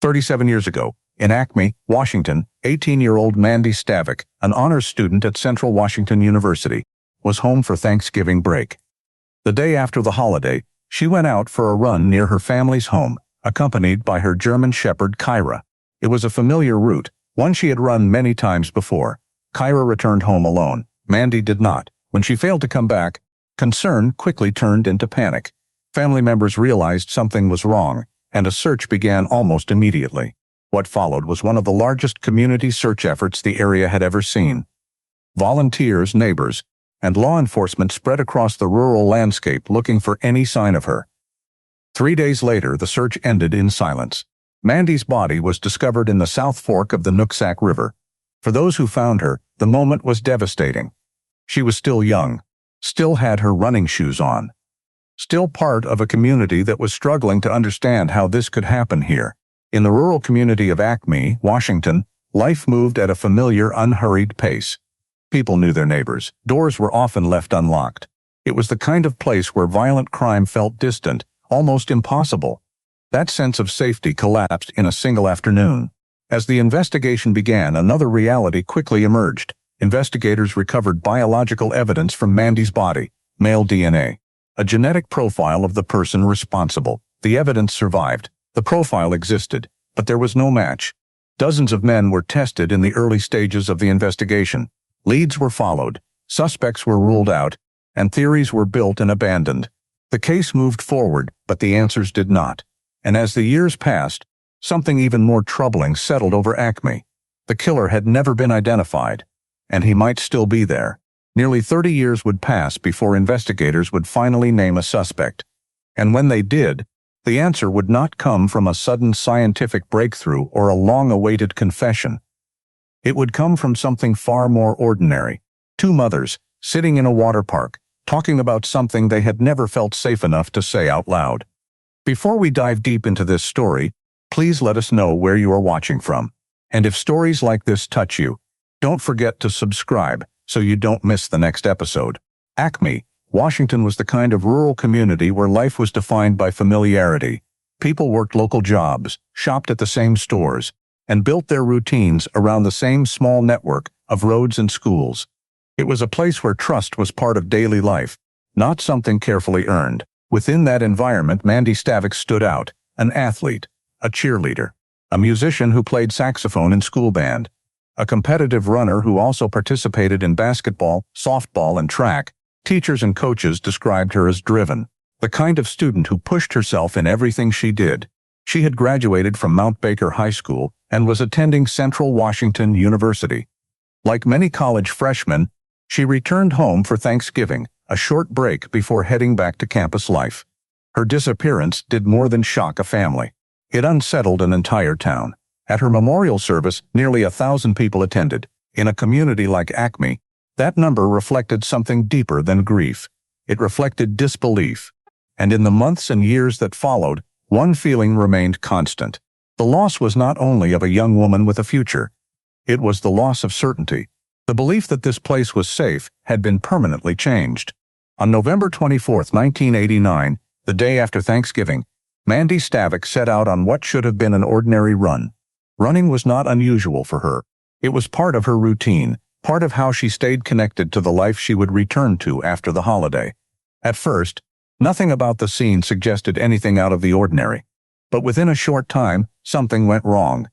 37 years ago, in Acme, Washington, 18-year-old Mandy Stavik, an honors student at Central Washington University, was home for Thanksgiving break. The day after the holiday, she went out for a run near her family's home, accompanied by her German Shepherd Kyra. It was a familiar route, one she had run many times before. Kyra returned home alone. Mandy did not. When she failed to come back, concern quickly turned into panic. Family members realized something was wrong, and a search began almost immediately. What followed was one of the largest community search efforts the area had ever seen. Volunteers, neighbors, and law enforcement spread across the rural landscape looking for any sign of her. 3 days later, the search ended in silence. Mandy's body was discovered in the South Fork of the Nooksack River. For those who found her, the moment was devastating. She was still young, still had her running shoes on, still part of a community that was struggling to understand how this could happen here. In the rural community of Acme, Washington, life moved at a familiar, unhurried pace. People knew their neighbors. Doors were often left unlocked. It was the kind of place where violent crime felt distant, almost impossible. That sense of safety collapsed in a single afternoon. As the investigation began, another reality quickly emerged. Investigators recovered biological evidence from Mandy's body, male DNA. A genetic profile of the person responsible. The evidence survived. The profile existed, but there was no match. Dozens of men were tested in the early stages of the investigation. Leads were followed, suspects were ruled out, and theories were built and abandoned. The case moved forward, but the answers did not. And as the years passed, something even more troubling settled over Acme. The killer had never been identified, and he might still be there. Nearly 30 years would pass before investigators would finally name a suspect. And when they did, the answer would not come from a sudden scientific breakthrough or a long-awaited confession. It would come from something far more ordinary. Two mothers, sitting in a water park, talking about something they had never felt safe enough to say out loud. Before we dive deep into this story, please let us know where you are watching from. And if stories like this touch you, don't forget to subscribe so you don't miss the next episode. Acme, Washington was the kind of rural community where life was defined by familiarity. People worked local jobs, shopped at the same stores, and built their routines around the same small network of roads and schools. It was a place where trust was part of daily life, not something carefully earned. Within that environment, Mandy Stavik stood out, an athlete, a cheerleader, a musician who played saxophone in school band, a competitive runner who also participated in basketball, softball, and track. Teachers and coaches described her as driven, the kind of student who pushed herself in everything she did. She had graduated from Mount Baker High School and was attending Central Washington University. Like many college freshmen, she returned home for Thanksgiving, a short break before heading back to campus life. Her disappearance did more than shock a family. It unsettled an entire town. At her memorial service, nearly 1,000 people attended. In a community like Acme, that number reflected something deeper than grief. It reflected disbelief. And in the months and years that followed, one feeling remained constant. The loss was not only of a young woman with a future. It was the loss of certainty. The belief that this place was safe had been permanently changed. On November 24, 1989, the day after Thanksgiving, Mandy Stavik set out on what should have been an ordinary run. Running was not unusual for her. It was part of her routine, part of how she stayed connected to the life she would return to after the holiday. At first, nothing about the scene suggested anything out of the ordinary. But within a short time, something went wrong.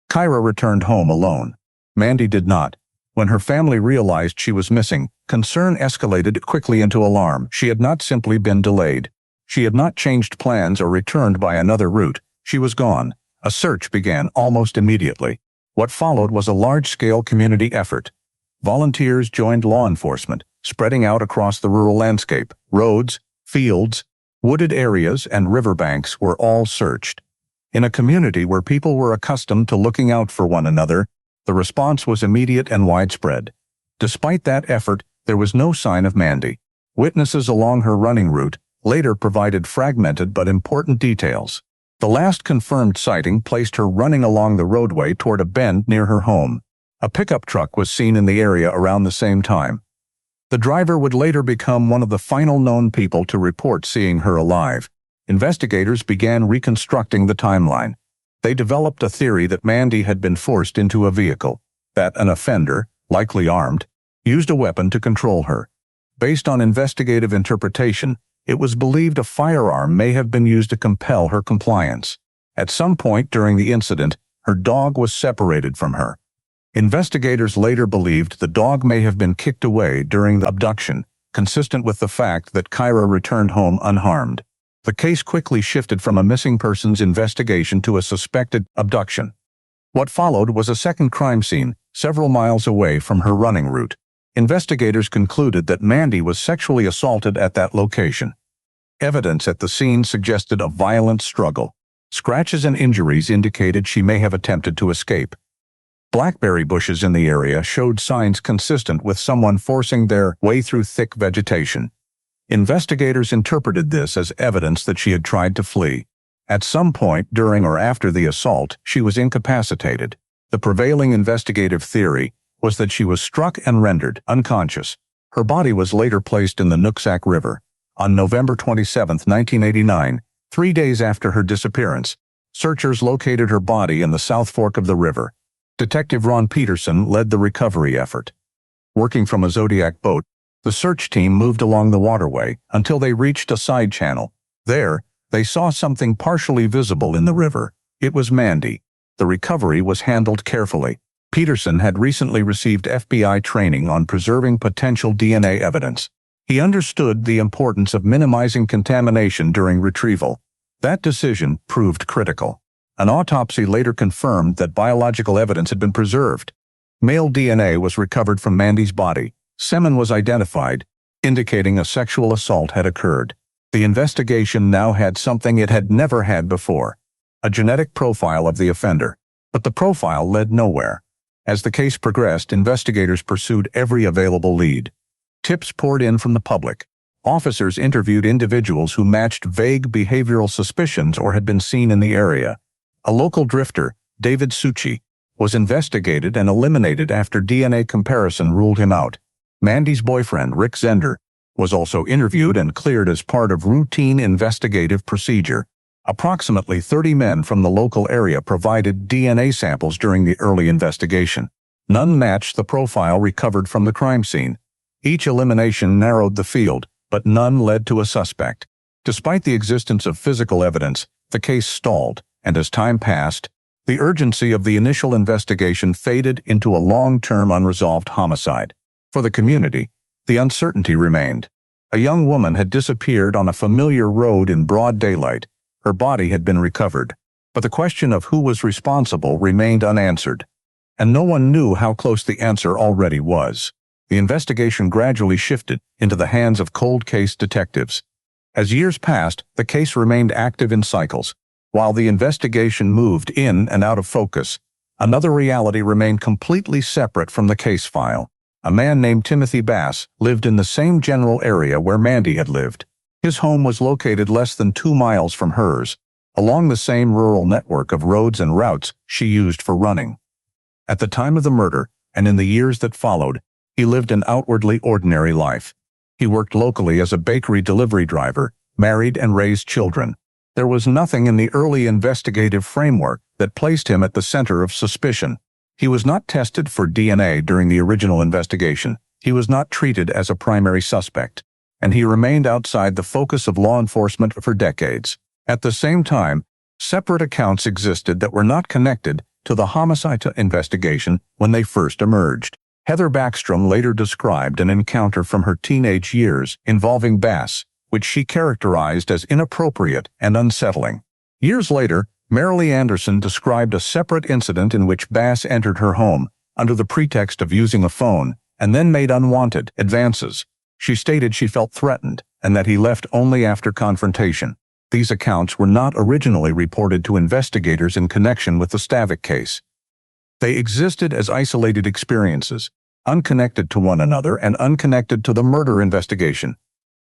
Kyra returned home alone. Mandy did not. When her family realized she was missing, concern escalated quickly into alarm. She had not simply been delayed. She had not changed plans or returned by another route. She was gone. A search began almost immediately. What followed was a large-scale community effort. Volunteers joined law enforcement, spreading out across the rural landscape. Roads, fields, wooded areas, and riverbanks were all searched. In a community where people were accustomed to looking out for one another, the response was immediate and widespread. Despite that effort, there was no sign of Mandy. Witnesses along her running route later provided fragmented but important details. The last confirmed sighting placed her running along the roadway toward a bend near her home. A pickup truck was seen in the area around the same time. The driver would later become one of the final known people to report seeing her alive. Investigators began reconstructing the timeline. They developed a theory that Mandy had been forced into a vehicle, that an offender, likely armed, used a weapon to control her. Based on investigative interpretation, it was believed a firearm may have been used to compel her compliance. At some point during the incident, her dog was separated from her. Investigators later believed the dog may have been kicked away during the abduction, consistent with the fact that Kyra returned home unharmed. The case quickly shifted from a missing persons investigation to a suspected abduction. What followed was a second crime scene, several miles away from her running route. Investigators concluded that Mandy was sexually assaulted at that location. Evidence at the scene suggested a violent struggle. Scratches and injuries indicated she may have attempted to escape. Blackberry bushes in the area showed signs consistent with someone forcing their way through thick vegetation. Investigators interpreted this as evidence that she had tried to flee. At some point during or after the assault, she was incapacitated. The prevailing investigative theory was that she was struck and rendered unconscious. Her body was later placed in the Nooksack River. On November 27, 1989, 3 days after her disappearance, searchers located her body in the South Fork of the river. Detective Ron Peterson led the recovery effort. Working from a Zodiac boat, the search team moved along the waterway until they reached a side channel. There, they saw something partially visible in the river. It was Mandy. The recovery was handled carefully. Peterson had recently received FBI training on preserving potential DNA evidence. He understood the importance of minimizing contamination during retrieval. That decision proved critical. An autopsy later confirmed that biological evidence had been preserved. Male DNA was recovered from Mandy's body. Semen was identified, indicating a sexual assault had occurred. The investigation now had something it had never had before: a genetic profile of the offender. But the profile led nowhere. As the case progressed, investigators pursued every available lead. Tips poured in from the public. Officers interviewed individuals who matched vague behavioral suspicions or had been seen in the area. A local drifter, David Succi, was investigated and eliminated after DNA comparison ruled him out. Mandy's boyfriend, Rick Zender, was also interviewed and cleared as part of routine investigative procedure. Approximately 30 men from the local area provided DNA samples during the early investigation. None matched the profile recovered from the crime scene. Each elimination narrowed the field, but none led to a suspect. Despite the existence of physical evidence, the case stalled, and as time passed, the urgency of the initial investigation faded into a long-term unresolved homicide. For the community, the uncertainty remained. A young woman had disappeared on a familiar road in broad daylight. Her body had been recovered, but the question of who was responsible remained unanswered, and no one knew how close the answer already was. The investigation gradually shifted into the hands of cold case detectives. As years passed, the case remained active in cycles. While the investigation moved in and out of focus, another reality remained completely separate from the case file. A man named Timothy Bass lived in the same general area where Mandy had lived. His home was located less than 2 miles from hers, along the same rural network of roads and routes she used for running. At the time of the murder, and in the years that followed, he lived an outwardly ordinary life. He worked locally as a bakery delivery driver, married and raised children. There was nothing in the early investigative framework that placed him at the center of suspicion. He was not tested for DNA during the original investigation. He was not treated as a primary suspect, and he remained outside the focus of law enforcement for decades. At the same time, separate accounts existed that were not connected to the homicide investigation when they first emerged. Heather Backstrom later described an encounter from her teenage years involving Bass, which she characterized as inappropriate and unsettling. Years later, Marilee Anderson described a separate incident in which Bass entered her home under the pretext of using a phone and then made unwanted advances. She stated she felt threatened and that he left only after confrontation. These accounts were not originally reported to investigators in connection with the Stavik case. They existed as isolated experiences, unconnected to one another and unconnected to the murder investigation.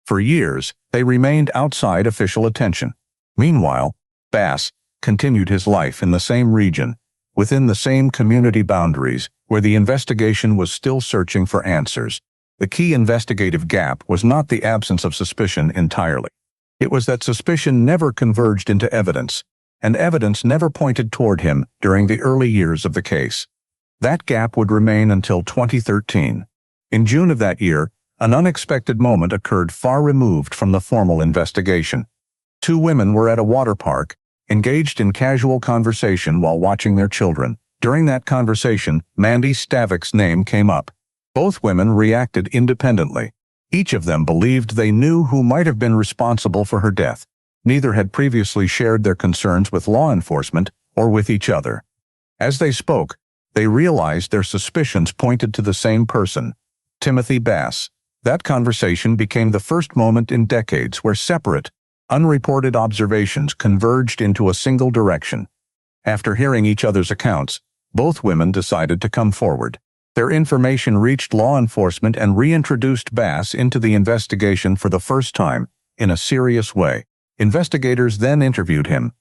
For years, they remained outside official attention. Meanwhile, Bass continued his life in the same region, within the same community boundaries, where the investigation was still searching for answers. The key investigative gap was not the absence of suspicion entirely. It was that suspicion never converged into evidence. and evidence never pointed toward him during the early years of the case. That gap would remain until 2013. In June of that year, an unexpected moment occurred far removed from the formal investigation. Two women were at a water park, engaged in casual conversation while watching their children. During that conversation, Mandy Stavik's name came up. Both women reacted independently. Each of them believed they knew who might have been responsible for her death. Neither had previously shared their concerns with law enforcement or with each other. As they spoke, they realized their suspicions pointed to the same person, Timothy Bass. That conversation became the first moment in decades where separate, unreported observations converged into a single direction. After hearing each other's accounts, both women decided to come forward. Their information reached law enforcement and reintroduced Bass into the investigation for the first time, in a serious way. Investigators then interviewed him.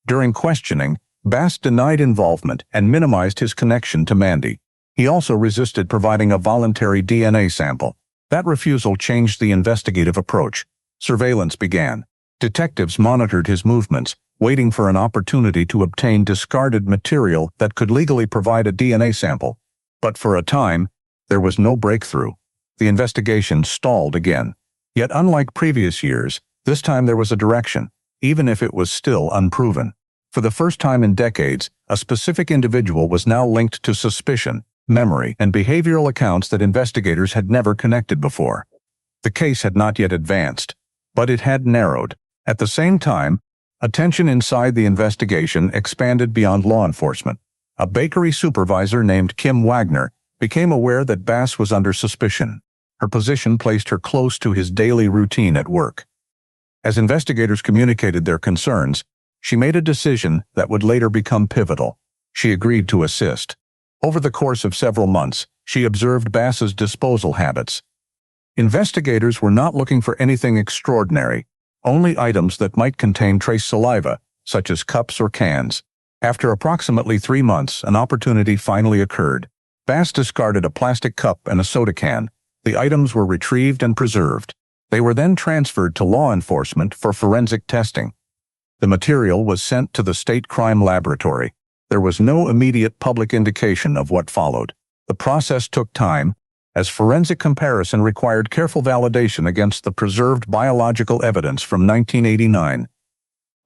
During questioning, Bass denied involvement and minimized his connection to Mandy. He also resisted providing a voluntary DNA sample. That refusal changed the investigative approach. Surveillance began. Detectives monitored his movements, waiting for an opportunity to obtain discarded material that could legally provide a DNA sample. But for a time, there was no breakthrough. The investigation stalled again. Yet unlike previous years, this time there was a direction, even if it was still unproven. For the first time in decades, a specific individual was now linked to suspicion, memory, and behavioral accounts that investigators had never connected before. The case had not yet advanced, but it had narrowed. At the same time, attention inside the investigation expanded beyond law enforcement. A bakery supervisor named Kim Wagner became aware that Bass was under suspicion. Her position placed her close to his daily routine at work. As investigators communicated their concerns, she made a decision that would later become pivotal. She agreed to assist. Over the course of several months, she observed Bass's disposal habits. Investigators were not looking for anything extraordinary, only items that might contain trace saliva, such as cups or cans. After approximately 3 months, an opportunity finally occurred. Bass discarded a plastic cup and a soda can. The items were retrieved and preserved. They were then transferred to law enforcement for forensic testing. The material was sent to the state crime laboratory. There was no immediate public indication of what followed. The process took time, as forensic comparison required careful validation against the preserved biological evidence from 1989.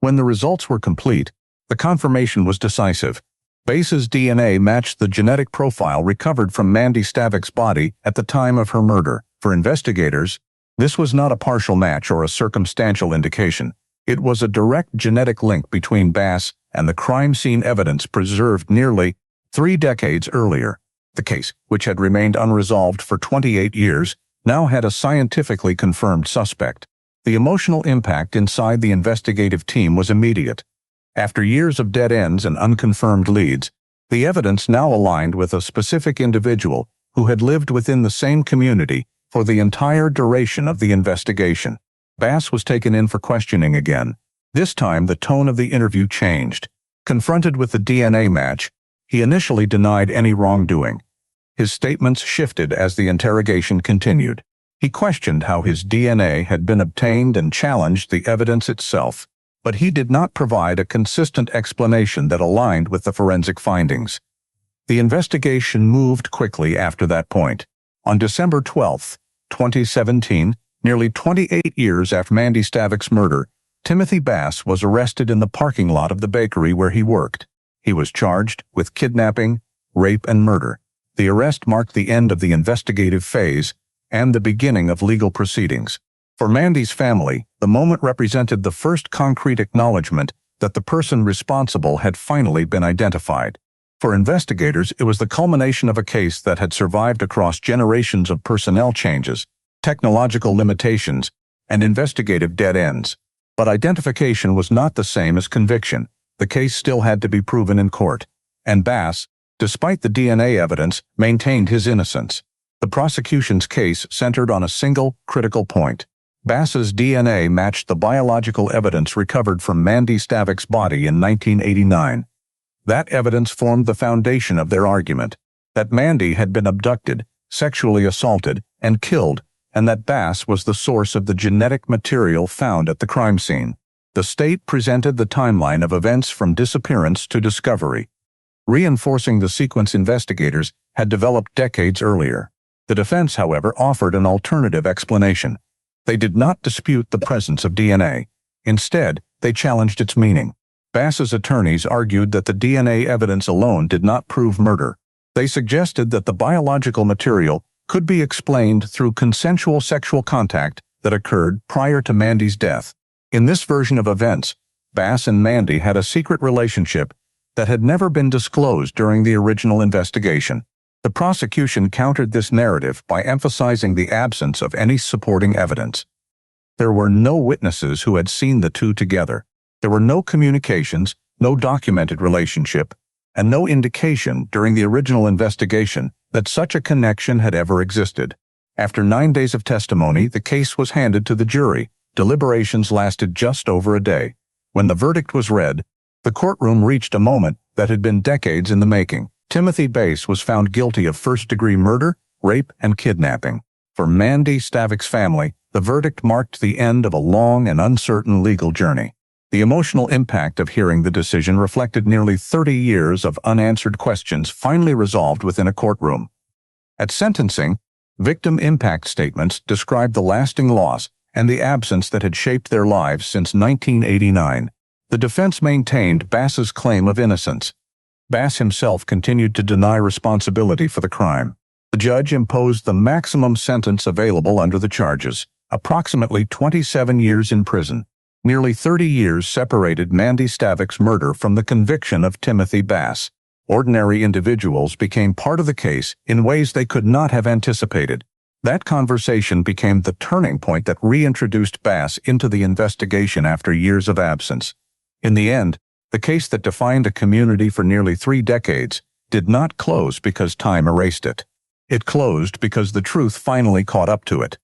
When the results were complete, the confirmation was decisive. Bass's DNA matched the genetic profile recovered from Mandy Stavik's body at the time of her murder. For investigators, this was not a partial match or a circumstantial indication. It was a direct genetic link between Bass and the crime scene evidence preserved nearly 3 decades earlier. The case, which had remained unresolved for 28 years, now had a scientifically confirmed suspect. The emotional impact inside the investigative team was immediate. After years of dead ends and unconfirmed leads, the evidence now aligned with a specific individual who had lived within the same community for the entire duration of the investigation. Bass was taken in for questioning again. This time, the tone of the interview changed. Confronted with the DNA match, he initially denied any wrongdoing. His statements shifted as the interrogation continued. He questioned how his DNA had been obtained and challenged the evidence itself, but he did not provide a consistent explanation that aligned with the forensic findings. The investigation moved quickly after that point. On December 12, 2017, nearly 28 years after Mandy Stavik's murder, Timothy Bass was arrested in the parking lot of the bakery where he worked. He was charged with kidnapping, rape, and murder. The arrest marked the end of the investigative phase and the beginning of legal proceedings. For Mandy's family, the moment represented the first concrete acknowledgement that the person responsible had finally been identified. For investigators, it was the culmination of a case that had survived across generations of personnel changes, technological limitations, and investigative dead ends. But identification was not the same as conviction. The case still had to be proven in court, and Bass, despite the DNA evidence, maintained his innocence. The prosecution's case centered on a single, critical point. Bass's DNA matched the biological evidence recovered from Mandy Stavik's body in 1989. That evidence formed the foundation of their argument, that Mandy had been abducted, sexually assaulted, and killed, and that Bass was the source of the genetic material found at the crime scene. The state presented the timeline of events from disappearance to discovery, reinforcing the sequence investigators had developed decades earlier. The defense, however, offered an alternative explanation. They did not dispute the presence of DNA. Instead, they challenged its meaning. Bass's attorneys argued that the DNA evidence alone did not prove murder. They suggested that the biological material could be explained through consensual sexual contact that occurred prior to Mandy's death. In this version of events, Bass and Mandy had a secret relationship that had never been disclosed during the original investigation. The prosecution countered this narrative by emphasizing the absence of any supporting evidence. There were no witnesses who had seen the two together. There were no communications, no documented relationship, and no indication during the original investigation that such a connection had ever existed. After 9 days of testimony, the case was handed to the jury. Deliberations lasted just over a day. When the verdict was read, the courtroom reached a moment that had been decades in the making. Timothy Bass was found guilty of first-degree murder, rape, and kidnapping. For Mandy Stavik's family, the verdict marked the end of a long and uncertain legal journey. The emotional impact of hearing the decision reflected nearly 30 years of unanswered questions finally resolved within a courtroom. At sentencing, victim impact statements described the lasting loss and the absence that had shaped their lives since 1989. The defense maintained Bass's claim of innocence. Bass himself continued to deny responsibility for the crime. The judge imposed the maximum sentence available under the charges, approximately 27 years in prison. Nearly 30 years separated Mandy Stavik's murder from the conviction of Timothy Bass. Ordinary individuals became part of the case in ways they could not have anticipated. That conversation became the turning point that reintroduced Bass into the investigation after years of absence. In the end, the case that defined a community for nearly 3 decades did not close because time erased it. It closed because the truth finally caught up to it.